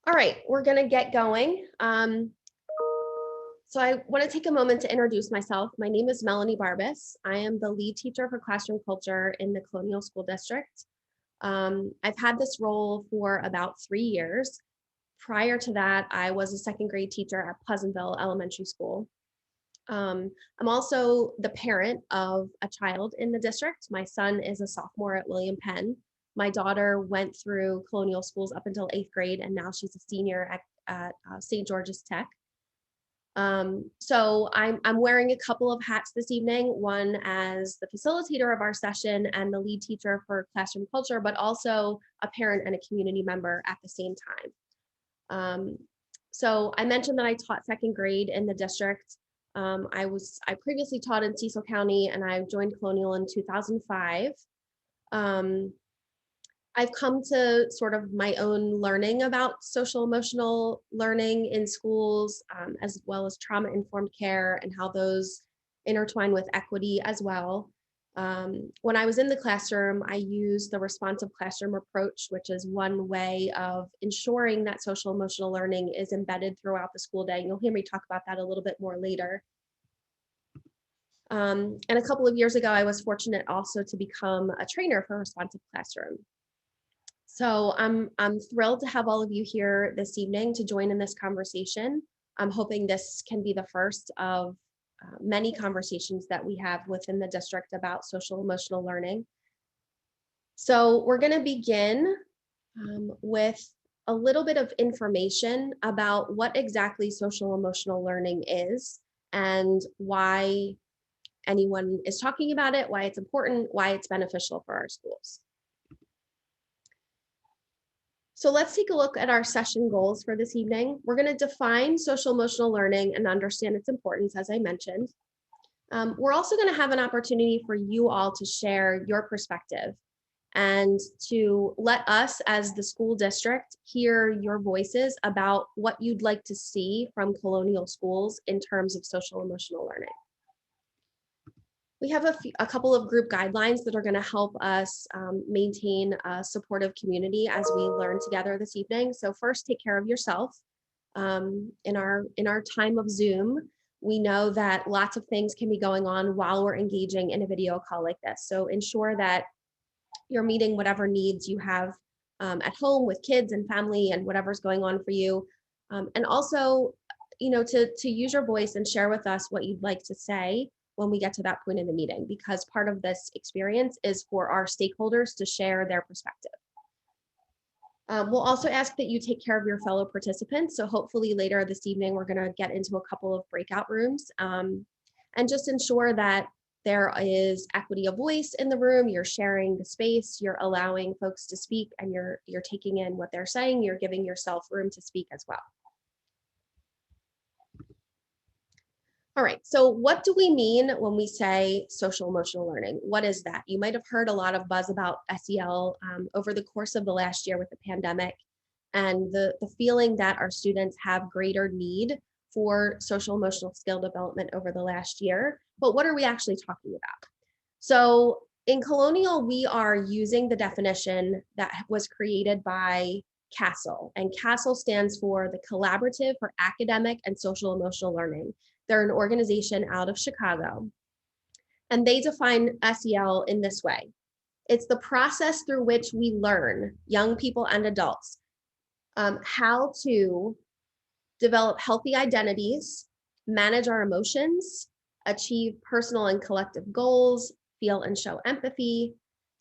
All right, we're gonna get going. So I want to take a moment to introduce myself. My name is Melanie Barbas. I am the lead teacher for classroom culture in the Colonial School District. I've had this role for about 3 years. Prior to that, I was a second grade teacher at Pleasantville Elementary School. I'm also the parent of a child in the district. My son is a sophomore at William Penn. My daughter went through Colonial Schools up until 8th grade, and now she's a senior at St. George's Tech. So I'm wearing a couple of hats this evening, one as the facilitator of our session and the lead teacher for classroom culture, but also a parent and a community member at the same time. So I mentioned that I taught second grade in the district. I previously taught in Cecil County, and I joined Colonial in 2005. I've come to sort of my own learning about social emotional learning in schools, as well as trauma informed care and how those intertwine with equity as well. When I was in the classroom, I used the responsive classroom approach, which is one way of ensuring that social emotional learning is embedded throughout the school day. And you'll hear me talk about that a little bit more later. And a couple of years ago, I was fortunate also to become a trainer for responsive classroom. So I'm thrilled to have all of you here this evening to join in this conversation. I'm hoping this can be the first of many conversations that we have within the district about social emotional learning. So we're going to begin with a little bit of information about what exactly social emotional learning is and why anyone is talking about it, why it's important, why it's beneficial for our schools. So let's take a look at our session goals for this evening. We're going to define social emotional learning and understand its importance, as I mentioned. We're also going to have an opportunity for you all to share your perspective and to let us as the school district hear your voices about what you'd like to see from Colonial Schools in terms of social emotional learning. We have a couple of group guidelines that are going to help us maintain a supportive community as we learn together this evening. So first, take care of yourself. In our time of Zoom, we know that lots of things can be going on while we're engaging in a video call like this. So ensure that you're meeting whatever needs you have at home with kids and family and whatever's going on for you. And also, to use your voice and share with us what you'd like to say when we get to that point in the meeting, because part of this experience is for our stakeholders to share their perspective. We'll also ask that you take care of your fellow participants. So hopefully later this evening, we're going to get into a couple of breakout rooms and just ensure that there is equity of voice in the room. You're sharing the space, you're allowing folks to speak, and you're taking in what they're saying. You're giving yourself room to speak as well. All right, so what do we mean when we say social emotional learning? What is that? You might have heard a lot of buzz about SEL over the course of the last year with the pandemic and the feeling that our students have greater need for social emotional skill development over the last year. But what are we actually talking about? So in Colonial, we are using the definition that was created by CASEL, and CASEL stands for the Collaborative for Academic and Social Emotional Learning. They're an organization out of Chicago, and they define SEL in this way. It's the process through which we learn, young people and adults, how to develop healthy identities, manage our emotions, achieve personal and collective goals, feel and show empathy,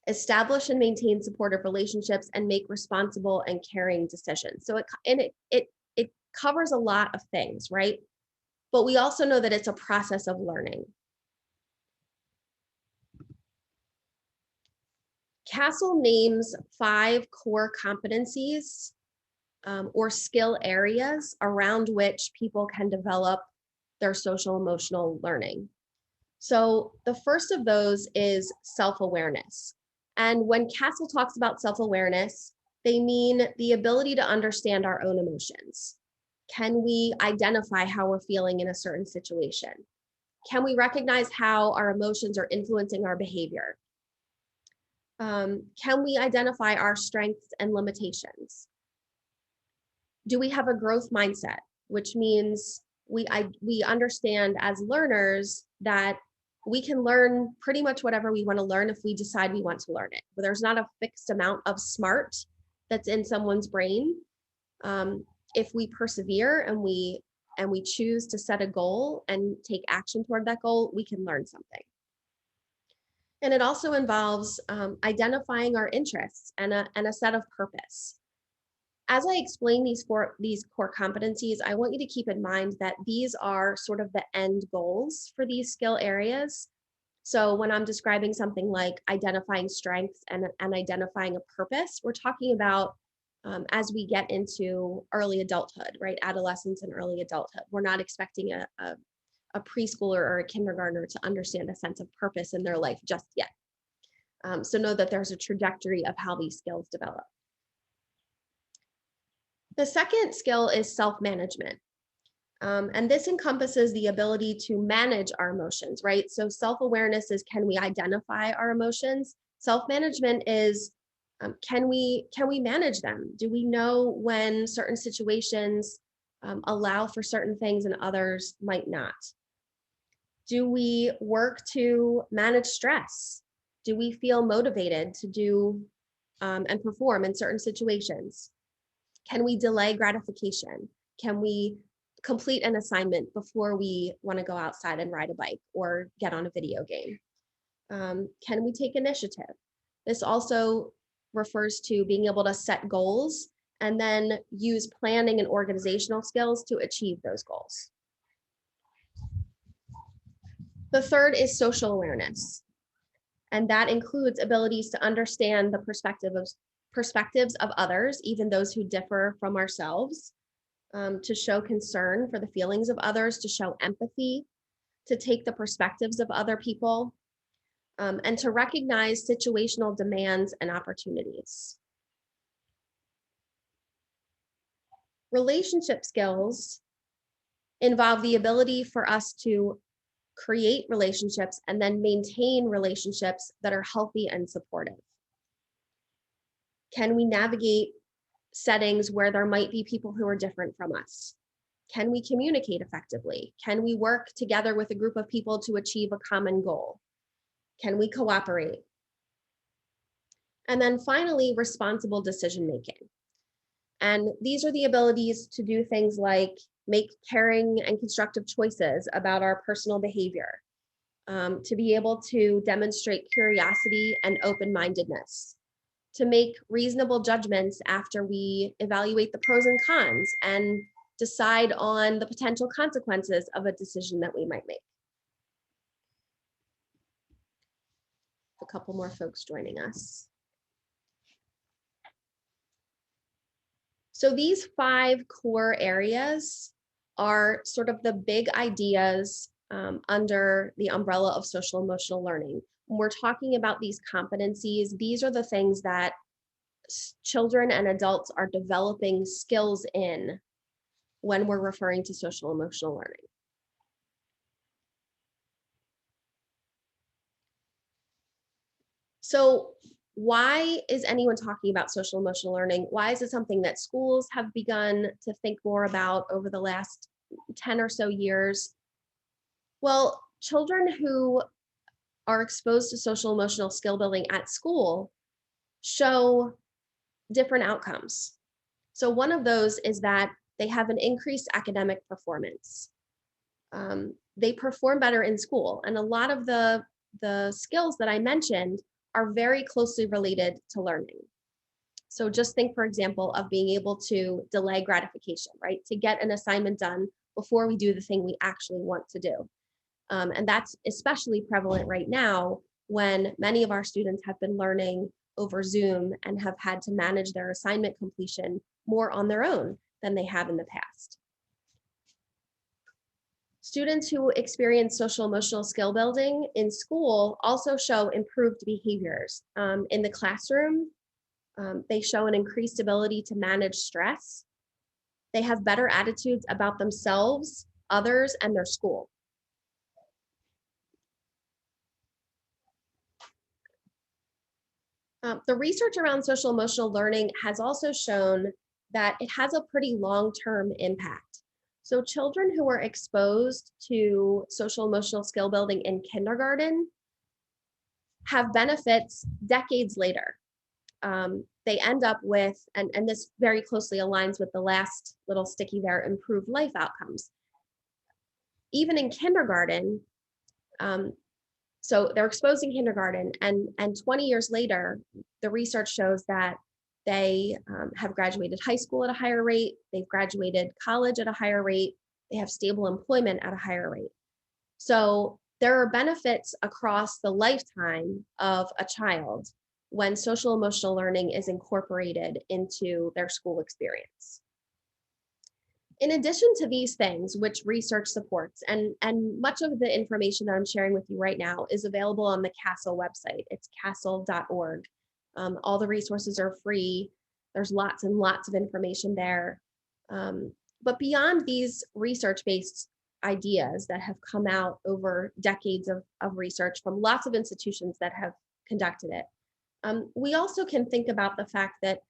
establish and maintain supportive relationships, and make responsible and caring decisions. So it covers a lot of things, right? But we also know that it's a process of learning. CASEL names 5 core competencies or skill areas around which people can develop their social emotional learning. So the first of those is self-awareness. And when CASEL talks about self-awareness, they mean the ability to understand our own emotions. Can we identify how we're feeling in a certain situation? Can we recognize how our emotions are influencing our behavior? Can we identify our strengths and limitations? Do we have a growth mindset, which means we understand as learners that we can learn pretty much whatever we want to learn if we decide we want to learn it. But there's not a fixed amount of smart that's in someone's brain. If we persevere and we choose to set a goal and take action toward that goal, we can learn something. And it also involves identifying our interests and a set of purpose. As I explain these core competencies, I want you to keep in mind that these are sort of the end goals for these skill areas. So when I'm describing something like identifying strengths and identifying a purpose, we're talking about as we get into early adulthood, right? Adolescence and early adulthood. We're not expecting a preschooler or a kindergartner to understand a sense of purpose in their life just yet. So know that there's a trajectory of how these skills develop. The second skill is self-management. And this encompasses the ability to manage our emotions, right? So self-awareness is, can we identify our emotions? Self-management is, can we manage them? Do we know when certain situations allow for certain things and others might not? Do we work to manage stress? Do we feel motivated to do and perform in certain situations? Can we delay gratification? Can we complete an assignment before we want to go outside and ride a bike or get on a video game? Can we take initiative? This also refers to being able to set goals and then use planning and organizational skills to achieve those goals. The third is social awareness, and that includes abilities to understand the perspectives of others, even those who differ from ourselves, to show concern for the feelings of others, to show empathy, to take the perspectives of other people, and to recognize situational demands and opportunities. Relationship skills involve the ability for us to create relationships and then maintain relationships that are healthy and supportive. Can we navigate settings where there might be people who are different from us? Can we communicate effectively? Can we work together with a group of people to achieve a common goal? Can we cooperate? And then finally, responsible decision-making. And these are the abilities to do things like make caring and constructive choices about our personal behavior, to be able to demonstrate curiosity and open-mindedness, to make reasonable judgments after we evaluate the pros and cons and decide on the potential consequences of a decision that we might make. A couple more folks joining us. So these 5 core areas are sort of the big ideas under the umbrella of social emotional learning. When we're talking about these competencies, these are the things that children and adults are developing skills in when we're referring to social emotional learning. So why is anyone talking about social emotional learning? Why is it something that schools have begun to think more about over the last 10 or so years? Well, children who are exposed to social emotional skill building at school show different outcomes. So one of those is that they have an increased academic performance. They perform better in school. And a lot of the skills that I mentioned are very closely related to learning. So just think, for example, of being able to delay gratification, right? To get an assignment done before we do the thing we actually want to do. And that's especially prevalent right now when many of our students have been learning over Zoom and have had to manage their assignment completion more on their own than they have in the past. Students who experience social emotional skill building in school also show improved behaviors. In the classroom, they show an increased ability to manage stress. They have better attitudes about themselves, others, and their school. The research around social emotional learning has also shown that it has a pretty long-term impact. So children who are exposed to social emotional skill building in kindergarten have benefits decades later. They end up with, and this very closely aligns with the last little sticky there, improved life outcomes. Even in kindergarten, so they're exposed in kindergarten, and 20 years later, the research shows that they have graduated high school at a higher rate, they've graduated college at a higher rate, they have stable employment at a higher rate. So there are benefits across the lifetime of a child when social emotional learning is incorporated into their school experience. In addition to these things, which research supports, and much of the information that I'm sharing with you right now is available on the CASEL website. It's casel.org. All the resources are free. There's lots and lots of information there. But beyond these research-based ideas that have come out over decades of research from lots of institutions that have conducted it, we also can think about the fact that,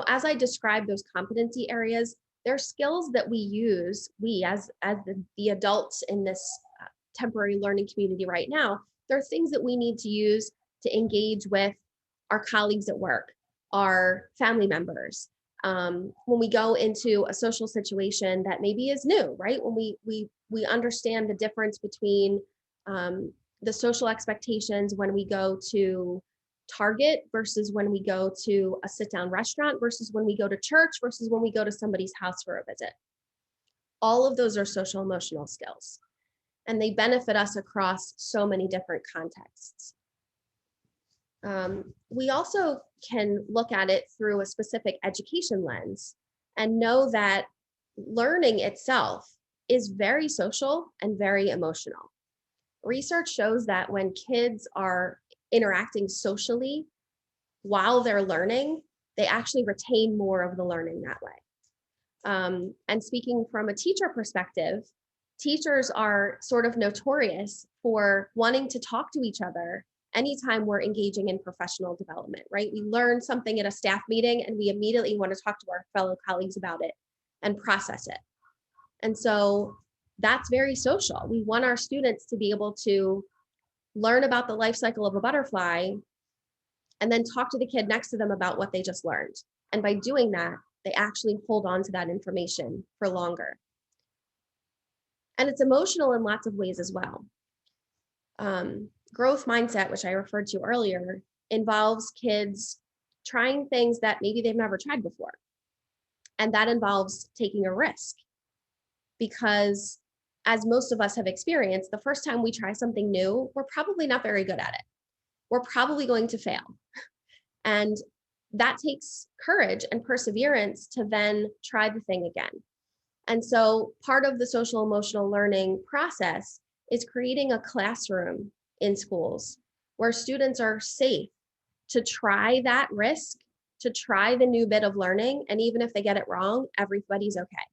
as I described those competency areas, they're skills that we use, we as the adults in this temporary learning community right now, they're things that we need to use to engage with our colleagues at work, our family members. When we go into a social situation that maybe is new, right? When we understand the difference between the social expectations when we go to Target versus when we go to a sit-down restaurant versus when we go to church versus when we go to somebody's house for a visit. All of those are social emotional skills, and they benefit us across so many different contexts. We also can look at it through a specific education lens and know that learning itself is very social and very emotional. Research shows that when kids are interacting socially while they're learning, they actually retain more of the learning that way. And speaking from a teacher perspective, teachers are sort of notorious for wanting to talk to each other anytime we're engaging in professional development, right? We learn something at a staff meeting and we immediately want to talk to our fellow colleagues about it and process it. And so that's very social. We want our students to be able to learn about the life cycle of a butterfly and then talk to the kid next to them about what they just learned. And by doing that, they actually hold on to that information for longer. And it's emotional in lots of ways as well. Growth mindset, which I referred to earlier, involves kids trying things that maybe they've never tried before. And that involves taking a risk, because as most of us have experienced, the first time we try something new, we're probably not very good at it. We're probably going to fail. And that takes courage and perseverance to then try the thing again. And so part of the social emotional learning process is creating a classroom in schools where students are safe to try that risk, to try the new bit of learning. And even if they get it wrong, everybody's okay.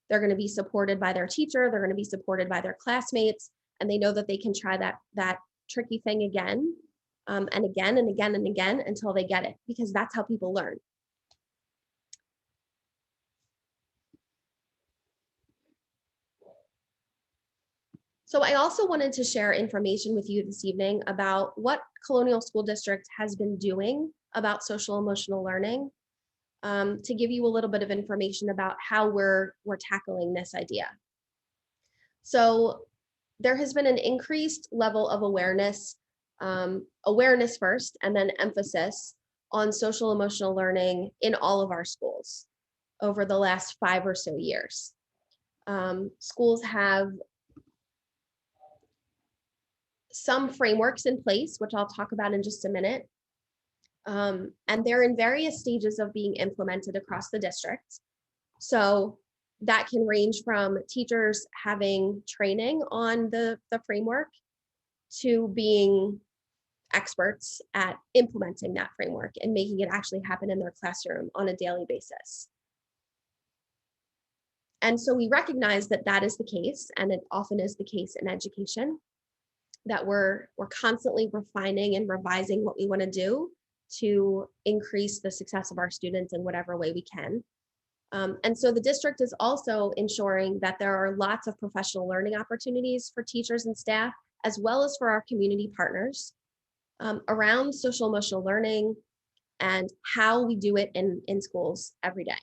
They're going to be supported by their teacher, they're going to be supported by their classmates, and they know that they can try that tricky thing again, and again and again and again until they get it, because that's how people learn. So I also wanted to share information with you this evening about what Colonial School District has been doing about social emotional learning, to give you a little bit of information about how we're tackling this idea. So there has been an increased level of awareness, awareness first, and then emphasis on social emotional learning in all of our schools over the last 5 or so years. Schools have some frameworks in place, which I'll talk about in just a minute. And they're in various stages of being implemented across the district. So that can range from teachers having training on the framework to being experts at implementing that framework and making it actually happen in their classroom on a daily basis. And so we recognize that that is the case, and it often is the case in education, that we're constantly refining and revising what we want to do to increase the success of our students in whatever way we can. And so the district is also ensuring that there are lots of professional learning opportunities for teachers and staff, as well as for our community partners, around social emotional learning and how we do it in schools every day.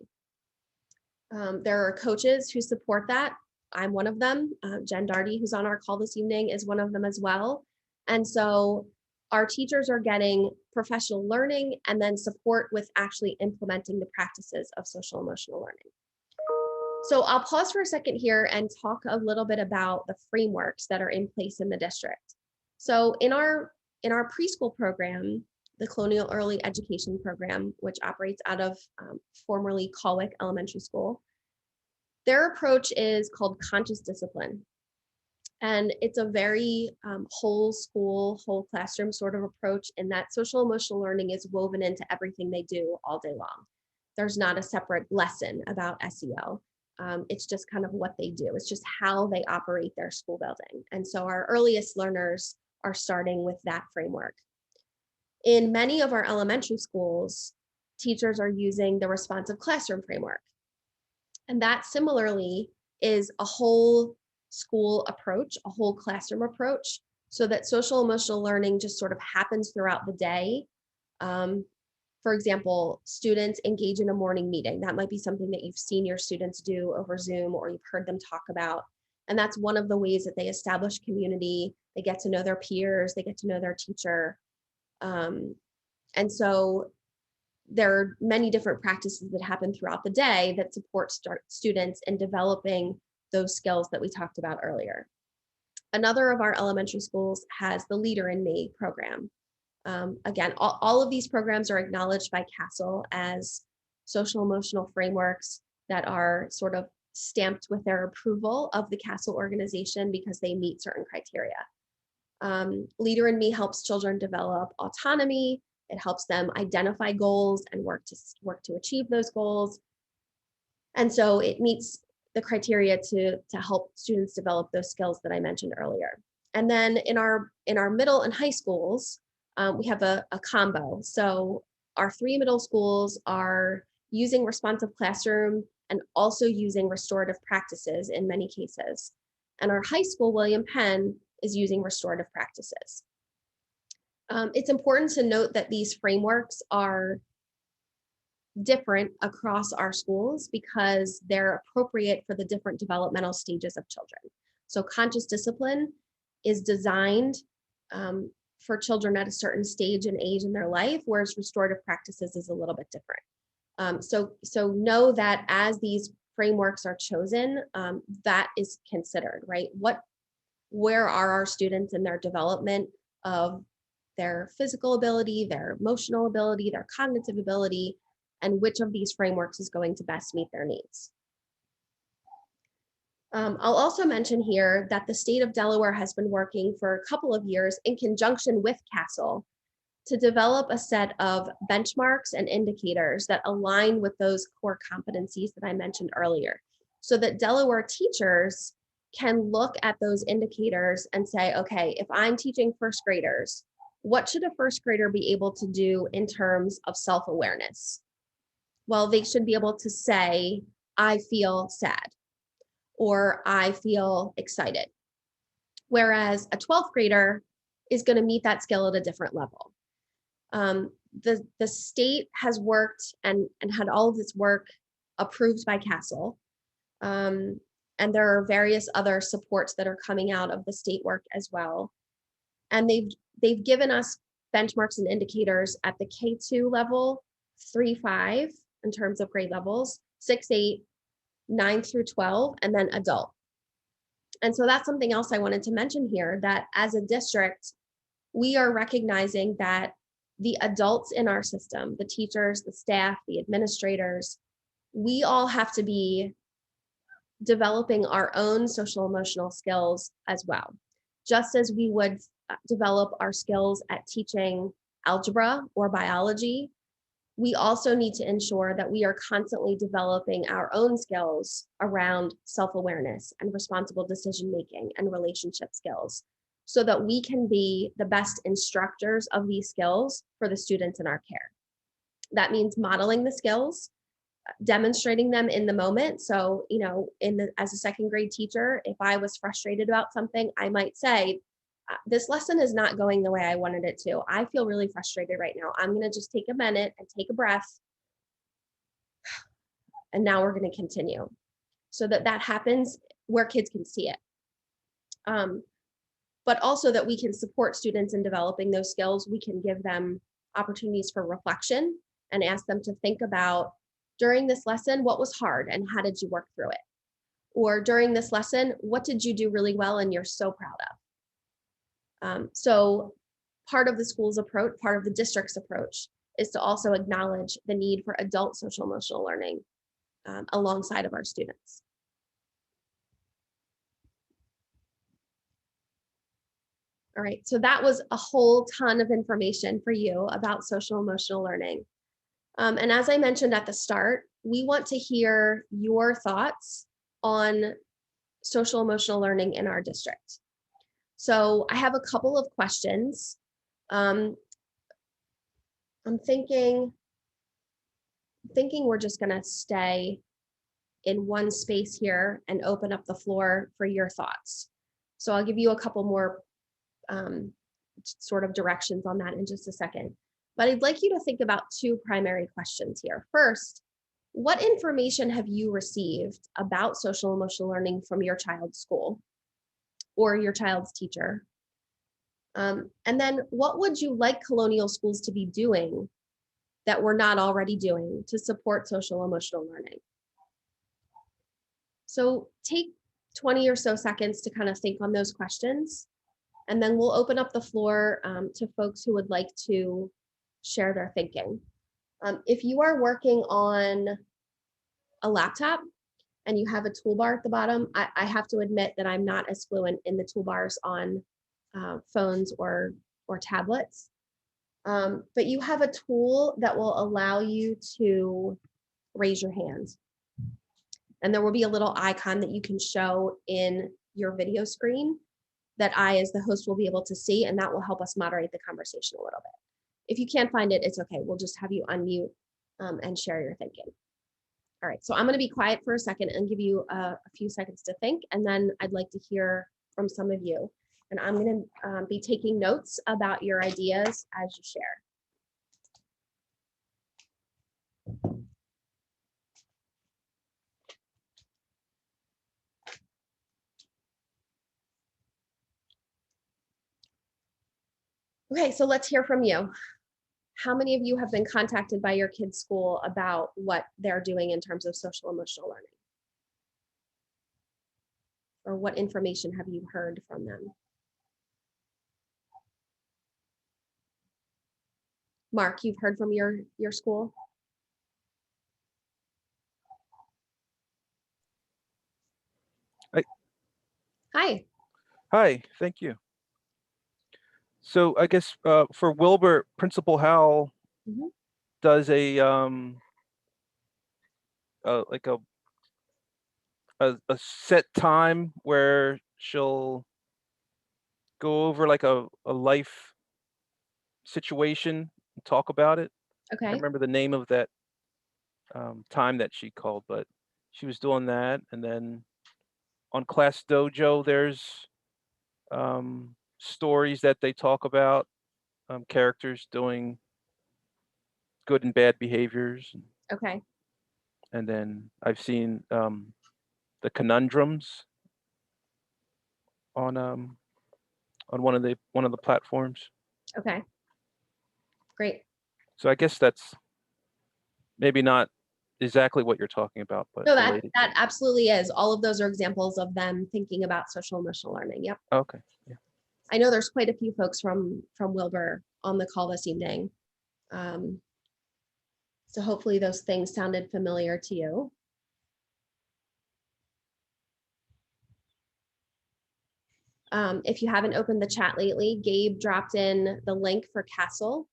There are coaches who support that. I'm one of them. Jen Darty, who's on our call this evening, is one of them as well. And so our teachers are getting professional learning and then support with actually implementing the practices of social emotional learning. So I'll pause for a second here and talk a little bit about the frameworks that are in place in the district. So in our preschool program, the Colonial Early Education Program, which operates out of formerly Colwick Elementary School, their approach is called conscious discipline. And it's a very whole school, whole classroom sort of approach, in that social emotional learning is woven into everything they do all day long. There's not a separate lesson about SEL. It's just kind of what they do. It's just how they operate their school building. And so our earliest learners are starting with that framework. In many of our elementary schools, teachers are using the responsive classroom framework. And that similarly is a whole school approach, a whole classroom approach, so that social emotional learning just sort of happens throughout the day. For example, students engage in a morning meeting. That might be something that you've seen your students do over Zoom, or you've heard them talk about. And that's one of the ways that they establish community. They get to know their peers, they get to know their teacher. And so there are many different practices that happen throughout the day that support students in developing those skills that we talked about earlier. Another of our elementary schools has the Leader in Me program. Again, all of these programs are acknowledged by CASEL as social emotional frameworks that are sort of stamped with their approval of the CASEL organization because they meet certain criteria. Leader in Me helps children develop autonomy. It helps them identify goals and work to achieve those goals. And so it meets the criteria to help students develop those skills that I mentioned earlier. And then in our middle and high schools, we have a combo. So our 3 middle schools are using responsive classroom and also using restorative practices in many cases. And our high school, William Penn, is using restorative practices. It's important to note that these frameworks are different across our schools because they're appropriate for the different developmental stages of children. So conscious discipline is designed for children at a certain stage and age in their life, whereas restorative practices is a little bit different. So know that as these frameworks are chosen, that is considered, right? Where are our students in their development of their physical ability, their emotional ability, their cognitive ability, and which of these frameworks is going to best meet their needs. I'll also mention here that the state of Delaware has been working for a couple of years in conjunction with CASEL to develop a set of benchmarks and indicators that align with those core competencies that I mentioned earlier, so that Delaware teachers can look at those indicators and say, okay, if I'm teaching first graders, what should a first grader be able to do in terms of self-awareness? Well, they should be able to say, I feel sad, or I feel excited. Whereas a 12th grader is going to meet that skill at a different level. The state has worked and had all of this work approved by CASEL. And there are various other supports that are coming out of the state work as well. And they've given us benchmarks and indicators at the K2 level, 3-5 in terms of grade levels, 6-8, 9 through 12, and then adult. And so that's something else I wanted to mention here, that as a district, we are recognizing that the adults in our system, the teachers, the staff, the administrators, we all have to be developing our own social emotional skills as well. Just as we would develop our skills at teaching algebra or biology, we also need to ensure that we are constantly developing our own skills around self-awareness and responsible decision-making and relationship skills, so that we can be the best instructors of these skills for the students in our care. That means modeling the skills, demonstrating them in the moment. So, you know, as a second grade teacher, if I was frustrated about something, I might say, this lesson is not going the way I wanted it to. I feel really frustrated right now. I'm going to just take a minute and take a breath. And now we're going to continue, so that happens where kids can see it. But also that we can support students in developing those skills. We can give them opportunities for reflection and ask them to think about, during this lesson, what was hard and how did you work through it? Or during this lesson, what did you do really well and you're so proud of? So part of the school's approach, part of the district's approach, is to also acknowledge the need for adult social emotional learning alongside of our students. All right, so that was a whole ton of information for you about social emotional learning. And as I mentioned at the start, we want to hear your thoughts on social emotional learning in our district. So I have a couple of questions. I'm thinking we're just gonna stay in one space here and open up the floor for your thoughts. So I'll give you a couple more sort of directions on that in just a second. But I'd like you to think about two primary questions here. First, what information have you received about social emotional learning from your child's school or your child's teacher? And then what would you like Colonial Schools to be doing that we're not already doing to support social emotional learning? So take 20 or so seconds to kind of think on those questions, and then we'll open up the floor to folks who would like to share their thinking. If you are working on a laptop and you have a toolbar at the bottom, I have to admit that I'm not as fluent in the toolbars on phones or tablets. But you have a tool that will allow you to raise your hand. And there will be a little icon that you can show in your video screen that I, as the host, will be able to see, and that will help us moderate the conversation a little bit. If you can't find it, it's okay. We'll just have you unmute and share your thinking. All right, so I'm going to be quiet for a second and give you a few seconds to think, and then I'd like to hear from some of you. And I'm going to be taking notes about your ideas as you share. Okay, so let's hear from you. How many of you have been contacted by your kids' school about what they're doing in terms of social emotional learning? Or what information have you heard from them? Mark, you've heard from your school? Hi. Hi, thank you. So I guess for Wilbur, Principal Howell does a like a set time where she'll go over like a life situation and talk about it. Okay. I remember the name of that time that she called, but she was doing that. And then on Class Dojo, there's stories that they talk about, characters doing good and bad behaviors. Okay. And then I've seen the conundrums on one of the platforms. Okay. Great. So I guess that's maybe not exactly what you're talking about, but no, that absolutely is. All of those are examples of them thinking about social emotional learning. Yep. Okay. Yeah. I know there's quite a few folks from Wilbur on the call this evening. So hopefully those things sounded familiar to you. If you haven't opened the chat lately, Gabe dropped in the link for Castle.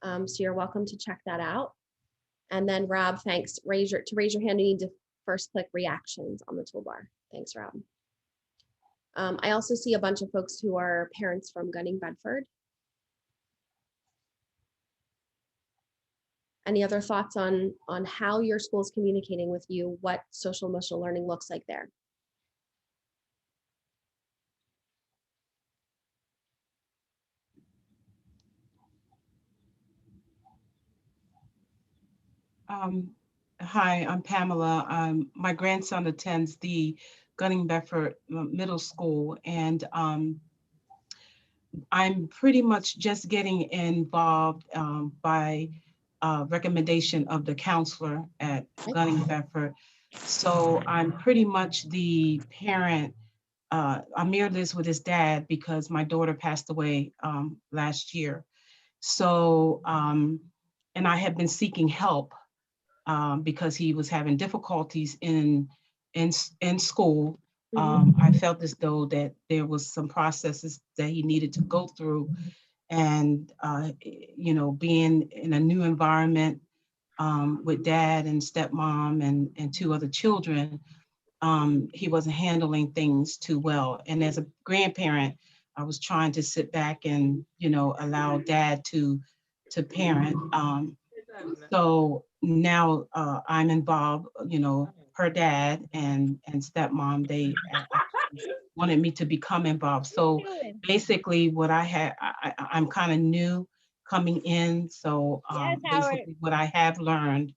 So you're welcome to check that out. And then Rob, thanks. To raise your hand, you need to first click reactions on the toolbar. Thanks, Rob. I also see a bunch of folks who are parents from Gunning Bedford. Any other thoughts on how your school is communicating with you, what social emotional learning looks like there? Hi, I'm Pamela. My grandson attends the Gunning Bedford Middle School, and I'm pretty much just getting involved by recommendation of the counselor at Gunning Bedford. So I'm pretty much the parent. Amir lives with his dad because my daughter passed away last year. So, and I have been seeking help because he was having difficulties in school. I felt as though that there was some processes that he needed to go through, and you know, being in a new environment with dad and stepmom and two other children, he wasn't handling things too well. And as a grandparent, I was trying to sit back and, you know, allow dad to parent. So now I'm involved, you know, her dad and stepmom, they actually wanted me to become involved. So basically what I had, I'm kind of new coming in. So basically what I have learned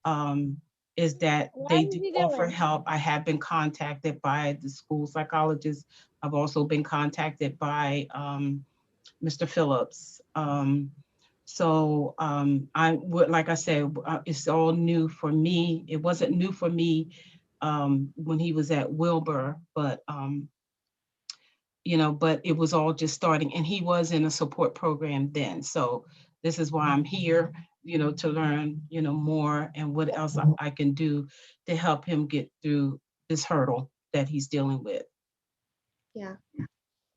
um, is that they do offer help. I have been contacted by the school psychologist. I've also been contacted by Mr. Phillips. I would, like I said, it's all new for me. It wasn't new for me when he was at Wilbur, but you know, but it was all just starting, and he was in a support program then. So this is why I'm here, you know, to learn, you know, more and what else I can do to help him get through this hurdle that he's dealing with. Yeah.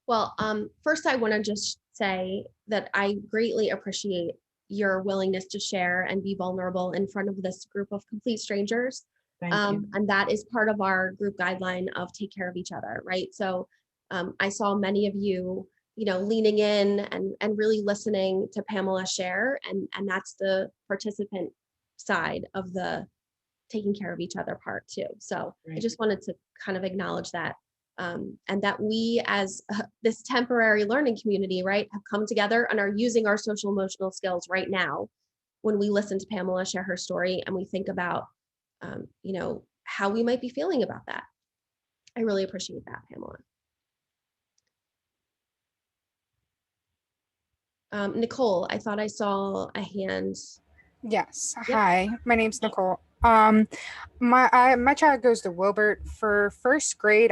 Well, first I want to just say that I greatly appreciate your willingness to share and be vulnerable in front of this group of complete strangers. Thank you. And that is part of our group guideline of take care of each other, right? So I saw many of you, you know, leaning in and really listening to Pamela share, and that's the participant side of the taking care of each other part too. So I just wanted to kind of acknowledge that. And that we as this temporary learning community, right, have come together and are using our social emotional skills right now when we listen to Pamela share her story and we think about, you know, how we might be feeling about that. I really appreciate that, Pamela. Nicole, I thought I saw a hand. Yes. Yep. Hi, my name's Nicole. My child goes to Wilbert for first grade.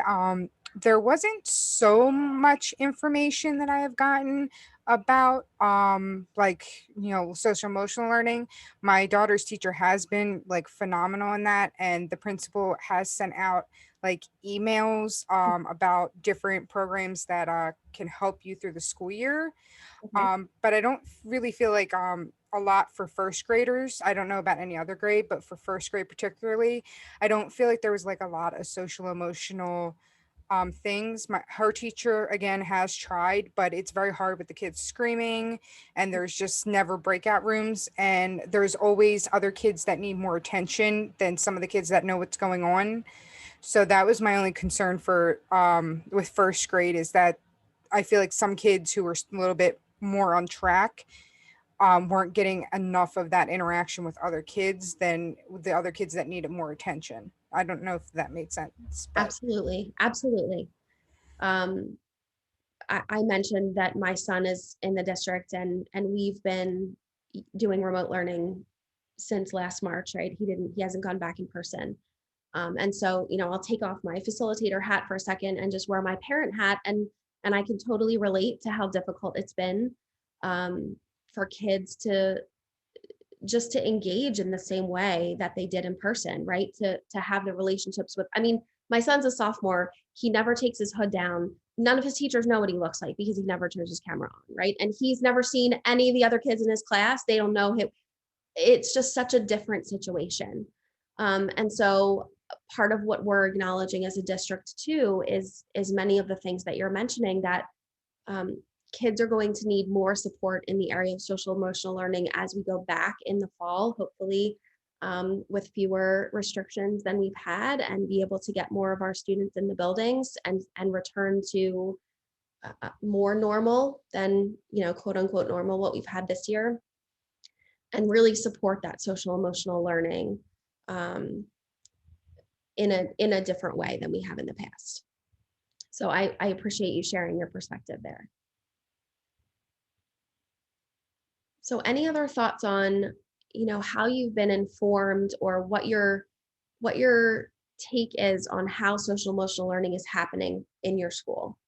There wasn't so much information that I have gotten about like, you know, social emotional learning. My daughter's teacher has been like phenomenal in that, and the principal has sent out like emails about different programs that can help you through the school year. Okay. But I don't really feel like a lot for first graders. I don't know about any other grade, but for first grade particularly, I don't feel like there was like a lot of social emotional things. Her teacher again has tried, but it's very hard with the kids screaming, and there's just never breakout rooms, and there's always other kids that need more attention than some of the kids that know what's going on. So that was my only concern for with first grade, is that I feel like some kids who were a little bit more on track weren't getting enough of that interaction with other kids than the other kids that needed more attention. I don't know if that made sense, but Absolutely. Absolutely. Um, I mentioned that my son is in the district, and we've been doing remote learning since last March, right? He hasn't gone back in person. And so, you know, I'll take off my facilitator hat for a second and just wear my parent hat, and I can totally relate to how difficult it's been for kids to just to engage in the same way that they did in person, right? To have the relationships with, I mean, my son's a sophomore. He never takes his hood down. None of his teachers know what he looks like because he never turns his camera on, right? And he's never seen any of the other kids in his class. They don't know him. It's just such a different situation. And so part of what we're acknowledging as a district too is many of the things that you're mentioning, that kids are going to need more support in the area of social emotional learning as we go back in the fall, hopefully with fewer restrictions than we've had, and be able to get more of our students in the buildings and return to more normal than, quote unquote normal, what we've had this year, and really support that social emotional learning in a different way than we have in the past. So I appreciate you sharing your perspective there. So any other thoughts on, how you've been informed, or what your take is on how social emotional learning is happening in your school?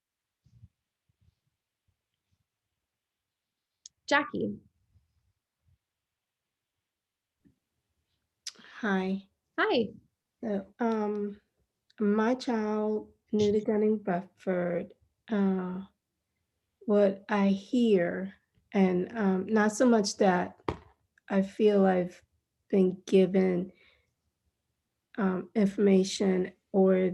Jackie. Hi. Hi. So, my child new to Gunning Bedford, what I hear, and not so much that I feel I've been given information or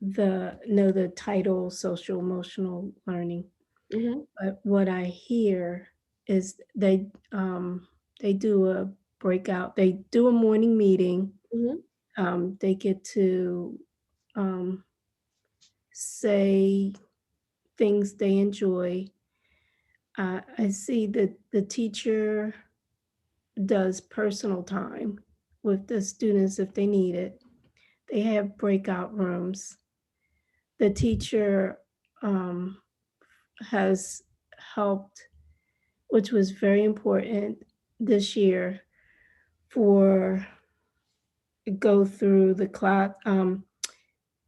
the title social emotional learning, but what I hear is they do a breakout, they do a morning meeting. They get to say things they enjoy. I see that the teacher does personal time with the students if they need it. They have breakout rooms. The teacher has helped, which was very important this year, for go through the class.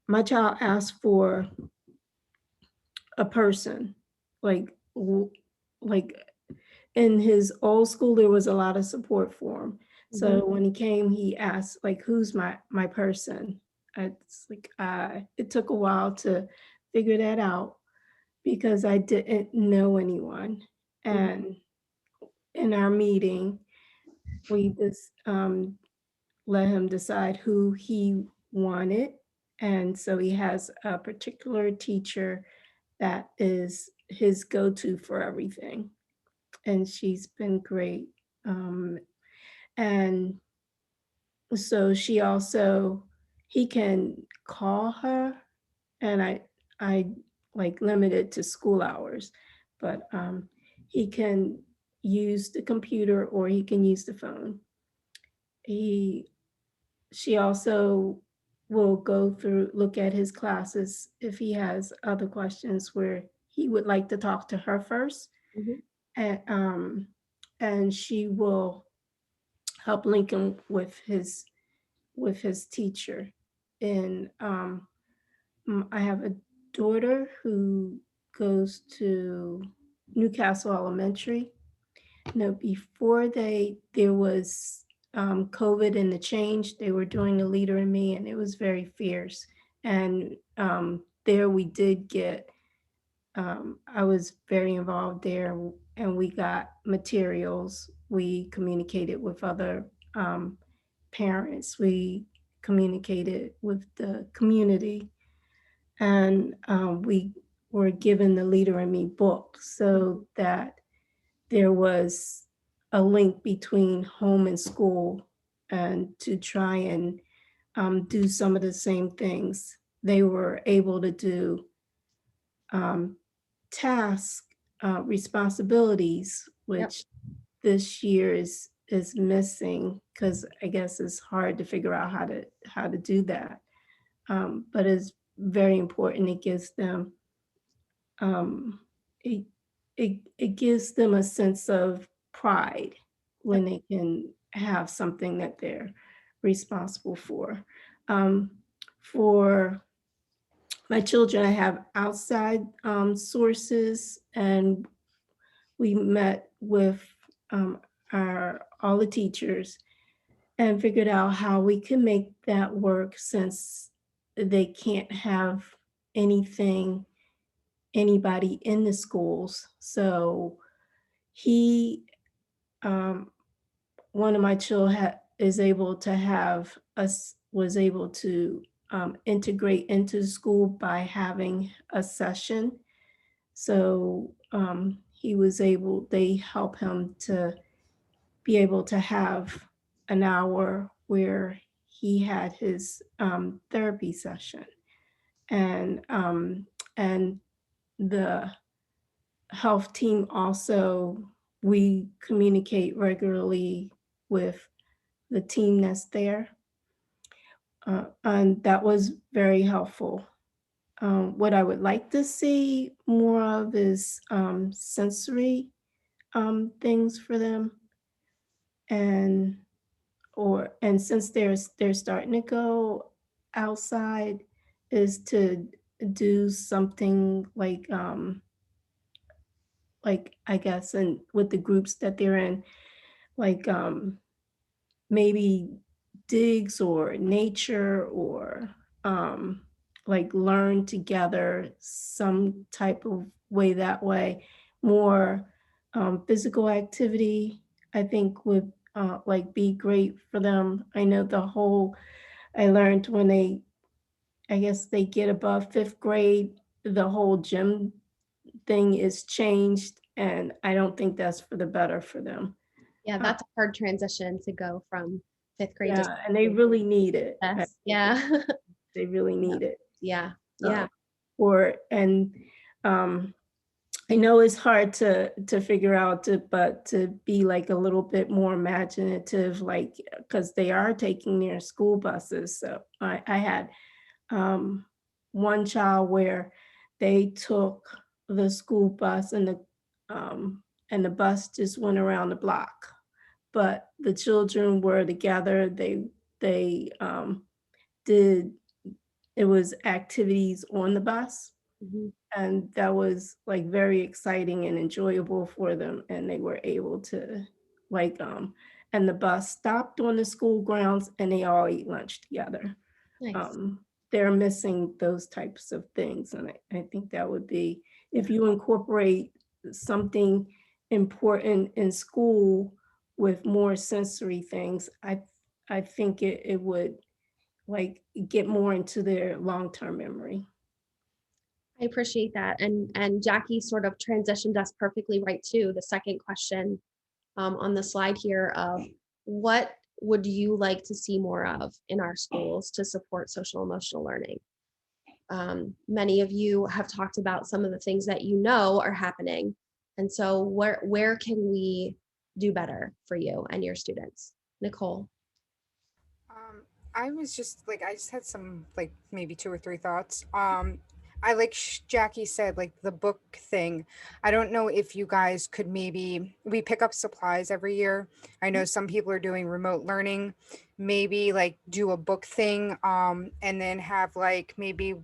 My child asked for a person, like like in his old school there was a lot of support for him. So when he came, he asked, like, who's my person? It's like it took a while to figure that out because I didn't know anyone. And in our meeting, we just let him decide who he wanted. And so he has a particular teacher that is his go-to for everything. And she's been great. And so he can call her, and I like limit it to school hours, but he can use the computer or he can use the phone. She also will go through, look at his classes if he has other questions where he would like to talk to her first. And she will help link him with his teacher. And I have a daughter who goes to Newcastle Elementary. Before there was COVID and the change, they were doing a Leader in Me, and it was very fierce. And there we did get, I was very involved there, and we got materials. We communicated with other parents. We communicated with the community, and we were given the Leader in Me book so that there was a link between home and school, and to try and do some of the same things they were able to do, task responsibilities, which this year is missing because I guess it's hard to figure out how to do that. But it's very important. It gives them it gives them a sense of pride when they can have something that they're responsible for. For my children, I have outside sources, and we met with all the teachers and figured out how we can make that work, since they can't have anybody in the schools. So one of my children was able to integrate into school by having a session. So they help him to be able to have an hour where he had his therapy session. And the health team also, we communicate regularly with the team that's there. And that was very helpful. What I would like to see more of is sensory things for them. And since they're starting to go outside, is to do something like I guess, and with the groups that they're in, like maybe digs or nature, or like learn together some type of way, that way. More physical activity, I think, would like be great for them. I know I learned when I guess they get above 5th grade, the whole gym thing is changed, and I don't think that's for the better for them. Yeah, that's a hard transition to go from 5th grade to Yeah, and they really need it. yes. Yeah. They really need it. Yeah. Yeah. And I know it's hard to figure out, but to be like a little bit more imaginative, like, because they are taking their school buses. So I had one child where they took the school bus, and the bus just went around the block, but the children were together. They did, it was activities on the bus, Mhm. and that was like very exciting and enjoyable for them, and they were able to like and the bus stopped on the school grounds, and they all ate lunch together. Nice. They're missing those types of things, and I think that would be, if you incorporate something important in school with more sensory things, I think it would like get more into their long-term memory. I appreciate that. And Jackie sort of transitioned us perfectly right to the second question on the slide here of what would you like to see more of in our schools to support social emotional learning? Many of you have talked about some of the things that you know are happening. And so where can we do better for you and your students? Nicole. I was just like, I just had some like maybe 2 or 3 thoughts. I like Jackie said, like the book thing. I don't know if you guys could maybe, we pick up supplies every year. I know some people are doing remote learning, maybe like do a book thing, and then have like maybe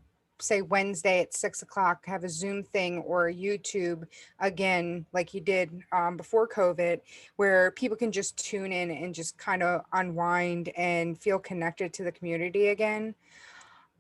say Wednesday at 6 o'clock, have a Zoom thing or a YouTube again, like you did before COVID, where people can just tune in and just kind of unwind and feel connected to the community again.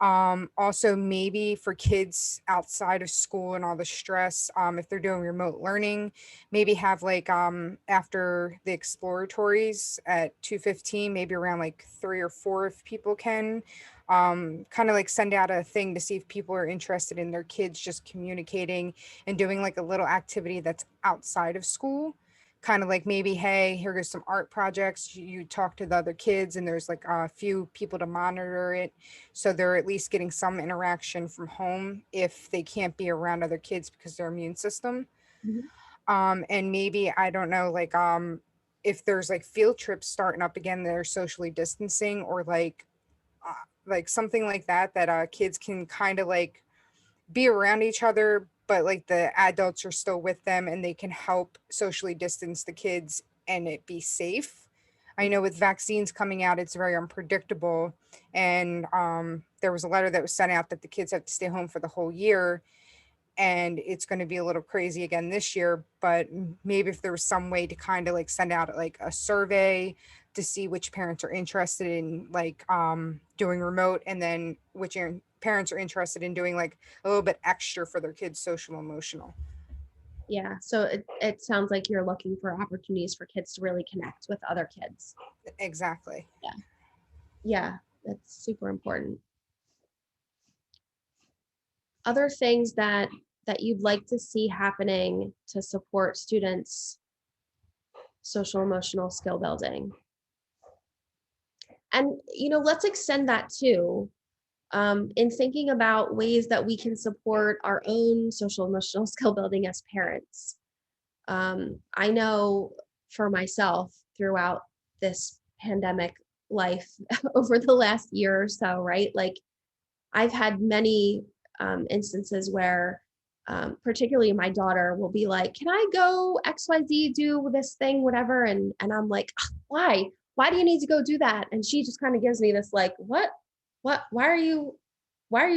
Also maybe for kids outside of school and all the stress, if they're doing remote learning, maybe have like after the exploratories at 2:15, maybe around like 3 or 4 if people can, kind of like send out a thing to see if people are interested in their kids just communicating and doing like a little activity that's outside of school. Kind of like maybe, hey, here goes some art projects. You talk to the other kids and there's like a few people to monitor it, so they're at least getting some interaction from home if they can't be around other kids because their immune system. Mhm. And maybe, I don't know, if there's like field trips starting up again, they're socially distancing, or like something like that, that kids can kind of like be around each other, but like the adults are still with them and they can help socially distance the kids and it be safe. I know with vaccines coming out, it's very unpredictable. And there was a letter that was sent out that the kids have to stay home for the whole year. And it's going to be a little crazy again this year. But maybe if there was some way to kind of like send out like a survey to see which parents are interested in like doing remote, and then which parents are interested in doing like a little bit extra for their kids' social emotional. Yeah. So it sounds like you're looking for opportunities for kids to really connect with other kids. Exactly. Yeah, that's super important. Other things that that you'd like to see happening to support students' social emotional skill building. And, let's extend that too, in thinking about ways that we can support our own social emotional skill building as parents. I know for myself throughout this pandemic life over the last year or so, right? Like I've had many instances where particularly my daughter will be like, can I go XYZ, do this thing, whatever? And I'm like, why? Why do you need to go do that? And she just kind of gives me this like, what, why are you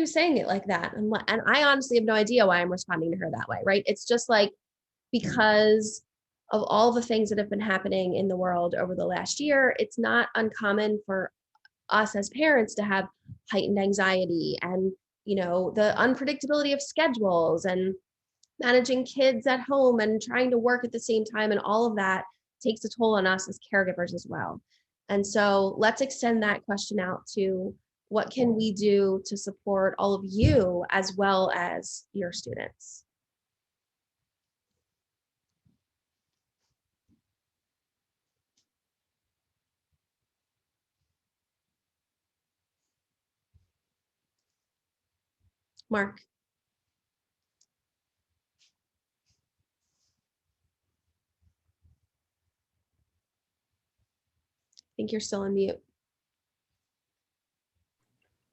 saying it like that? And I honestly have no idea why I'm responding to her that way, right? It's just like, because of all the things that have been happening in the world over the last year, it's not uncommon for us as parents to have heightened anxiety and the unpredictability of schedules and managing kids at home and trying to work at the same time, and all of that takes a toll on us as caregivers as well. And so let's extend that question out to what can we do to support all of you as well as your students. Mark. I think you're still on mute.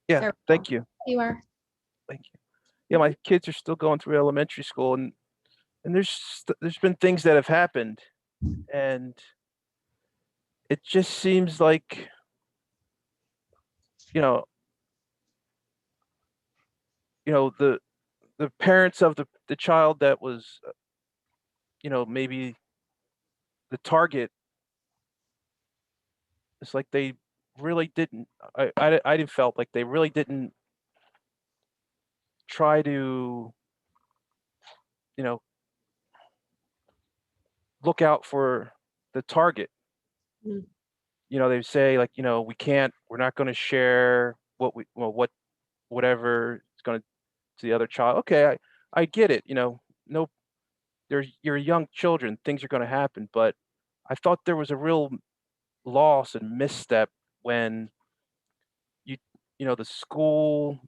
Yeah, thank you. You are. Thank you. Yeah, my kids are still going through elementary school, and there's been things that have happened, and it just seems like, you know, the parents of the child that was, maybe the target, it's like they really didn't. I didn't felt like they really didn't try to, you know, look out for the target. Mm. They say like, we're not going to share whatever is going to the other child. Okay, I get it. No, you're young children. Things are going to happen, but I thought there was a real loss and misstep when you the school,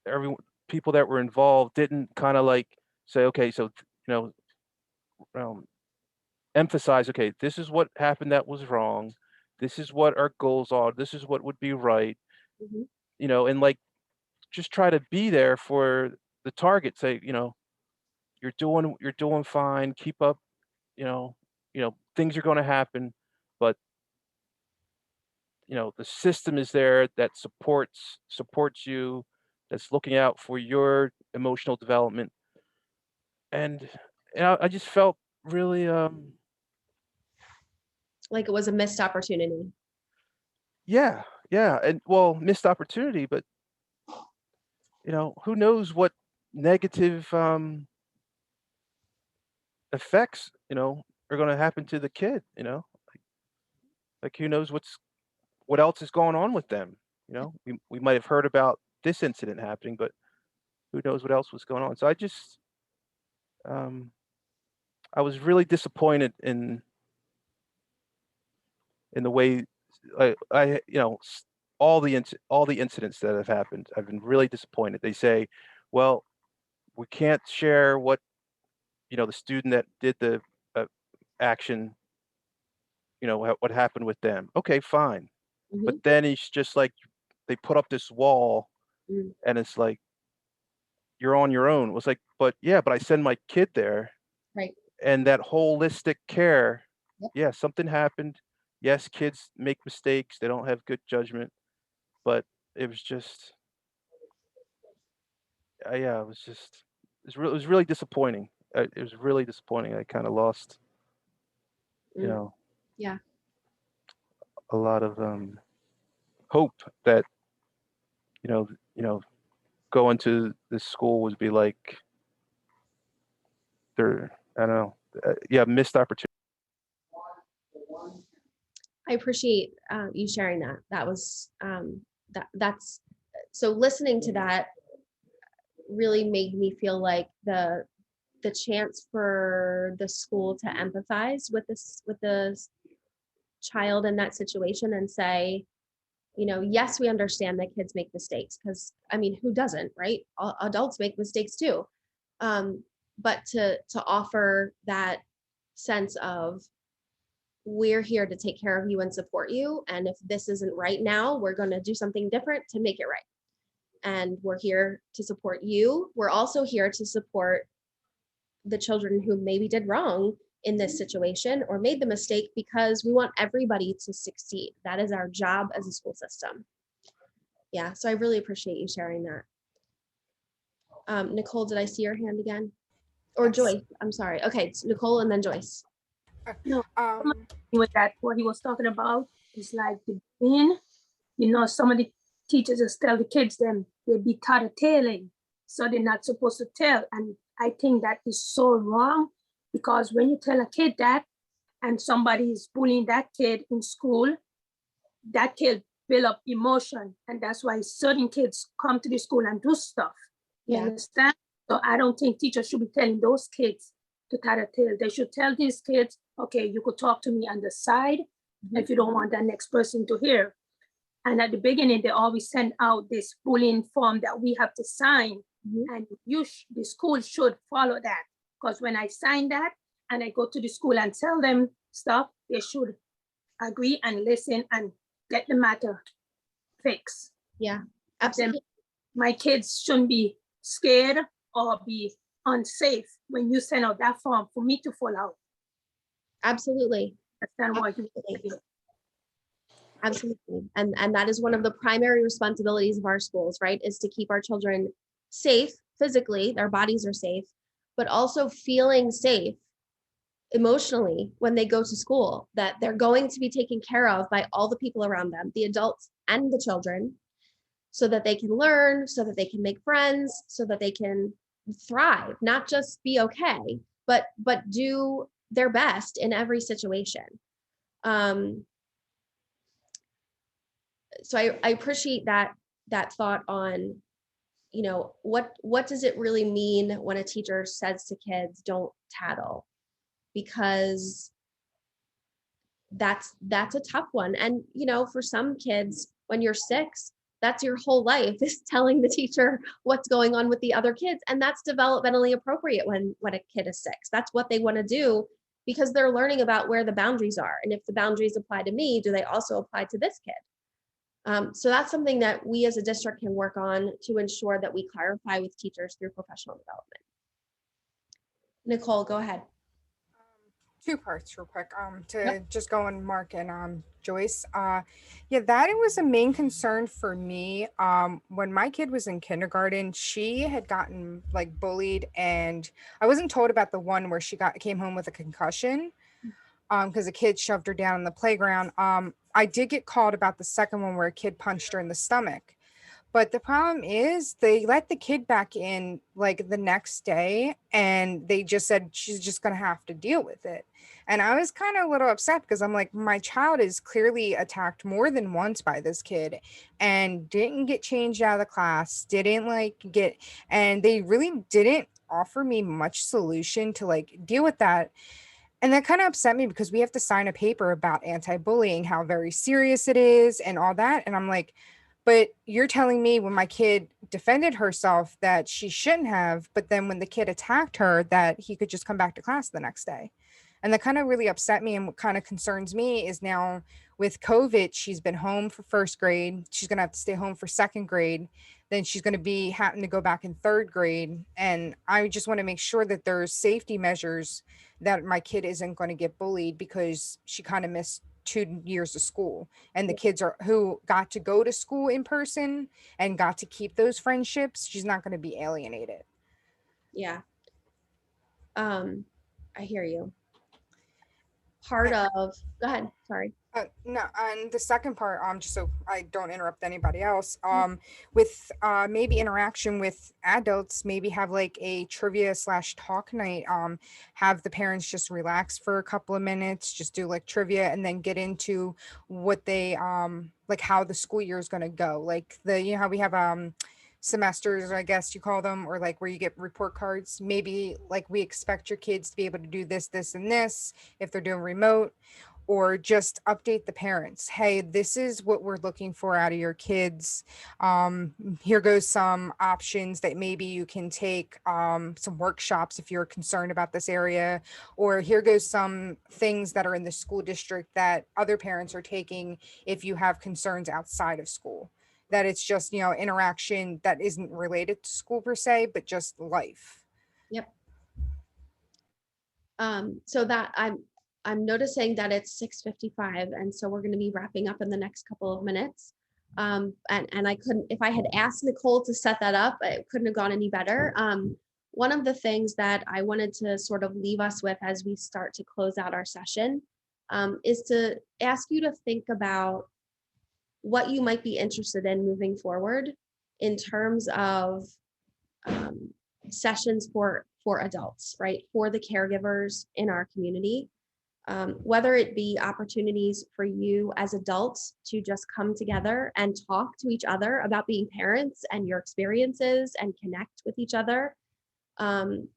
everyone, people that were involved didn't kind of like say, okay, so you know, um, emphasize, okay, this is what happened that was wrong. This is what our goals are. This is what would be right. Mhm. And like just try to be there for the target. Say, you're doing fine. Keep up. Things are going to happen, but the system is there that supports you, that's looking out for your emotional development. And, I just felt really, Like it was a missed opportunity. yeah, yeah, and well, missed opportunity, but who knows what negative effects are going to happen to the kid. Like who knows what else is going on with them. We might have heard about this incident happening, but who knows what else was going on. So um I was really disappointed in the way all the incidents that have happened. I've been really disappointed. They say, well, we can't share what the student that did the action, what happened with them. Okay, fine. But Mhm. then it's just like they put up this wall, Mm. and it's like you're on your own. It was like, but yeah, but I send my kid there, Right. and that holistic care. Yep. Yeah, something happened. Yes, kids make mistakes. They don't have good judgment, but it was just, yeah, it was really disappointing. It was really disappointing. I kind of lost, you Mm. know, Yeah. a lot of hope that going to this school would be like there. I don't know. Yeah, missed opportunity. I appreciate you sharing that. That was that's so listening to that really made me feel like the chance for the school to empathize with the child in that situation and say, you know, yes, we understand that kids make mistakes, because I mean, who doesn't, right? Adults make mistakes too. But to offer that sense of, we're here to take care of you and support you, and if this isn't right now, we're going to do something different to make it right. And we're here to support you. We're also here to support the children who maybe did wrong in this situation or made the mistake, because we want everybody to succeed. That is our job as a school system. Yeah, so I really appreciate you sharing that. Nicole, did I see your hand again? Or Yes. Joyce, I'm sorry. Okay, it's Nicole and then Joyce. No, Um, with that, what he was talking about is like the bullying. You know, some of the teachers just tell the kids them they be tattletaling, so they're not supposed to tell. And I think that is so wrong, because when you tell a kid that and somebody is bullying that kid in school, that kid build up emotion, and that's why certain kids come to the school and do stuff. You Yeah. understand? So I don't think teachers should be telling those kids to tattletale. They should tell these kids, okay, you could talk to me on the side if you don't want that next person to hear. And at the beginning, they always send out this bullying form that we have to sign. And the school should follow that. Because when I sign that and I go to the school and tell them stuff, they should agree and listen and get the matter fixed. Yeah, Then absolutely. my kids shouldn't be scared or be unsafe when you send out that form for me to fill out. Absolutely. Understand what you Absolutely. Absolutely. And that is one of the primary responsibilities of our schools, right? Is to keep our children safe physically, their bodies are safe, but also feeling safe emotionally when they go to school, that they're going to be taken care of by all the people around them, the adults and the children, so that they can learn, so that they can make friends, so that they can thrive, not just be okay, but do their best in every situation. So I appreciate that thought on, you know, what does it really mean when a teacher says to kids, don't tattle? Because that's a tough one. And, you know, for some kids, when you're 6, that's your whole life, is telling the teacher what's going on with the other kids. And that's developmentally appropriate when a kid is 6. That's what they want to do, because they're learning about where the boundaries are. And if the boundaries apply to me, do they also apply to this kid? So that's something that we as a district can work on to ensure that we clarify with teachers through professional development. Nicole, go ahead. 2 parts real quick, to just go on Mark and Joyce. Yeah, that it was a main concern for me. When my kid was in kindergarten, she had gotten like bullied, and I wasn't told about the one where she came home with a concussion, because a kid shoved her down in the playground. I did get called about the second one where a kid punched her in the stomach. But the problem is they let the kid back in like the next day, and they just said she's just going to have to deal with it. And I was kind of a little upset, because I'm like, my child is clearly attacked more than once by this kid and didn't get changed out of the class, didn't and they really didn't offer me much solution to like deal with that. And that kind of upset me, because we have to sign a paper about anti-bullying, how very serious it is and all that. And I'm like, but you're telling me when my kid defended herself that she shouldn't have, but then when the kid attacked her, that he could just come back to class the next day. And that kind of really upset me. And what kind of concerns me is now with COVID, she's been home for 1st grade. She's going to have to stay home for 2nd grade. Then she's going to be having to go back in 3rd grade. And I just want to make sure that there's safety measures, that my kid isn't going to get bullied because she kind of missed 2 years of school, and the kids who got to go to school in person and got to keep those friendships, she's not going to be alienated. Yeah. I hear you. Go ahead, sorry. No, and the second part, just so I don't interrupt anybody else, with maybe interaction with adults, maybe have like a trivia / talk night, have the parents just relax for a couple of minutes, just do like trivia, and then get into what they like how the school year is going to go, like how we have semesters, I guess you call them, or like where you get report cards. Maybe like we expect your kids to be able to do this, this, and this if they're doing remote, or just update the parents. Hey, this is what we're looking for out of your kids. Here goes some options that maybe you can take, some workshops if you're concerned about this area, or here goes some things that are in the school district that other parents are taking if you have concerns outside of school. That it's just, interaction that isn't related to school per se, but just life. Yep. So that I'm noticing that it's 6:55, and so we're going to be wrapping up in the next couple of minutes. And I couldn't, if I had asked Nicole to set that up, it couldn't have gone any better. One of the things that I wanted to sort of leave us with as we start to close out our session is to ask you to think about what you might be interested in moving forward in terms of sessions for adults, right? For the caregivers in our community, whether it be opportunities for you as adults to just come together and talk to each other about being parents and your experiences and connect with each other. And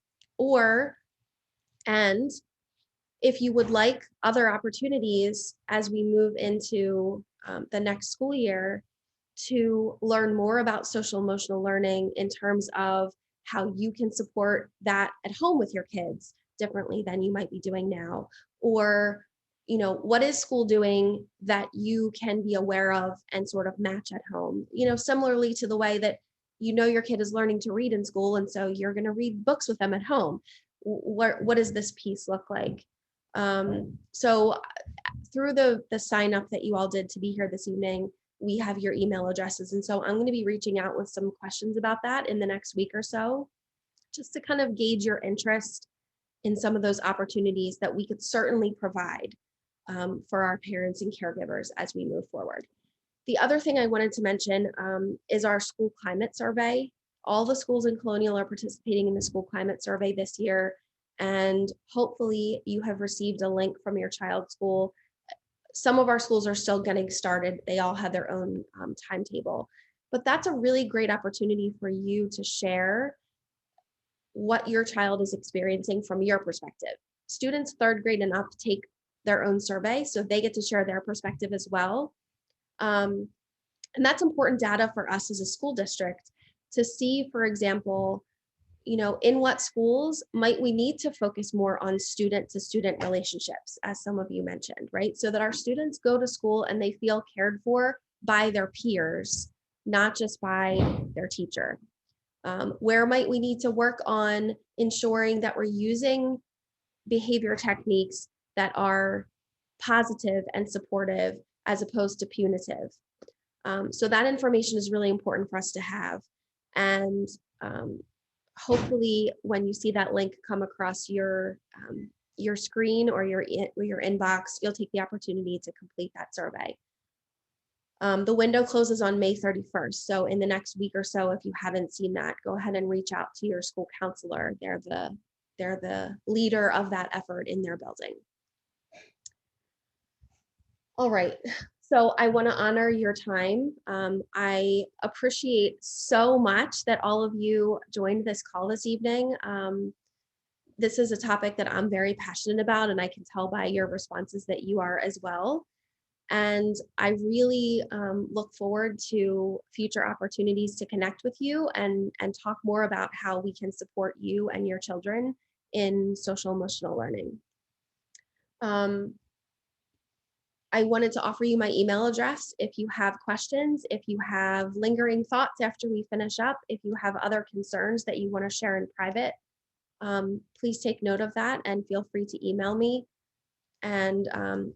if you would like other opportunities as we move into the next school year to learn more about social emotional learning in terms of how you can support that at home with your kids differently than you might be doing now, or what is school doing that you can be aware of and sort of match at home, similarly to the way that your kid is learning to read in school, and so you're going to read books with them at home. What does this piece look like? So through the sign up that you all did to be here this evening, we have your email addresses. And so I'm going to be reaching out with some questions about that in the next week or so, just to kind of gauge your interest in some of those opportunities that we could certainly provide for our parents and caregivers as we move forward. The other thing I wanted to mention is our school climate survey. All the schools in Colonial are participating in the school climate survey this year, and hopefully you have received a link from your child's school. Some of our schools are still getting started. They all have their own timetable, but that's a really great opportunity for you to share what your child is experiencing from your perspective. Students third grade and up take their own survey, so they get to share their perspective as well. And that's important data for us as a school district to see, for example, in what schools might we need to focus more on student to student relationships, as some of you mentioned, right? So that our students go to school and they feel cared for by their peers, not just by their teacher. Where might we need to work on ensuring that we're using behavior techniques that are positive and supportive as opposed to punitive? So that information is really important for us to have. And hopefully when you see that link come across your screen or your inbox, you'll take the opportunity to complete that survey. The window closes on May 31st. So in the next week or so, if you haven't seen that, go ahead and reach out to your school counselor. They're the leader of that effort in their building. All right. So I want to honor your time. I appreciate so much that all of you joined this call this evening. This is a topic that I'm very passionate about, and I can tell by your responses that you are as well. And I really look forward to future opportunities to connect with you and talk more about how we can support you and your children in social emotional learning. I wanted to offer you my email address if you have questions, if you have lingering thoughts after we finish up, if you have other concerns that you want to share in private, please take note of that and feel free to email me. And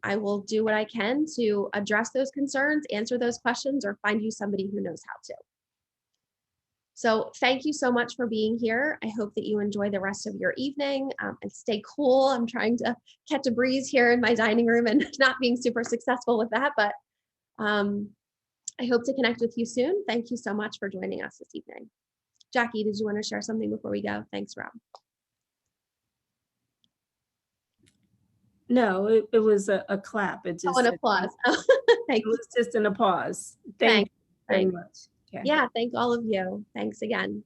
I will do what I can to address those concerns, answer those questions, or find you somebody who knows how to. So thank you so much for being here. I hope that you enjoy the rest of your evening and stay cool. I'm trying to catch a breeze here in my dining room and not being super successful with that, but I hope to connect with you soon. Thank you so much for joining us this evening. Jackie, did you want to share something before we go? Thanks, Rob. No, it was a clap. It just an applause. Thank it was just an applause. Thank you very much. Okay. Yeah, thank all of you. Thanks again.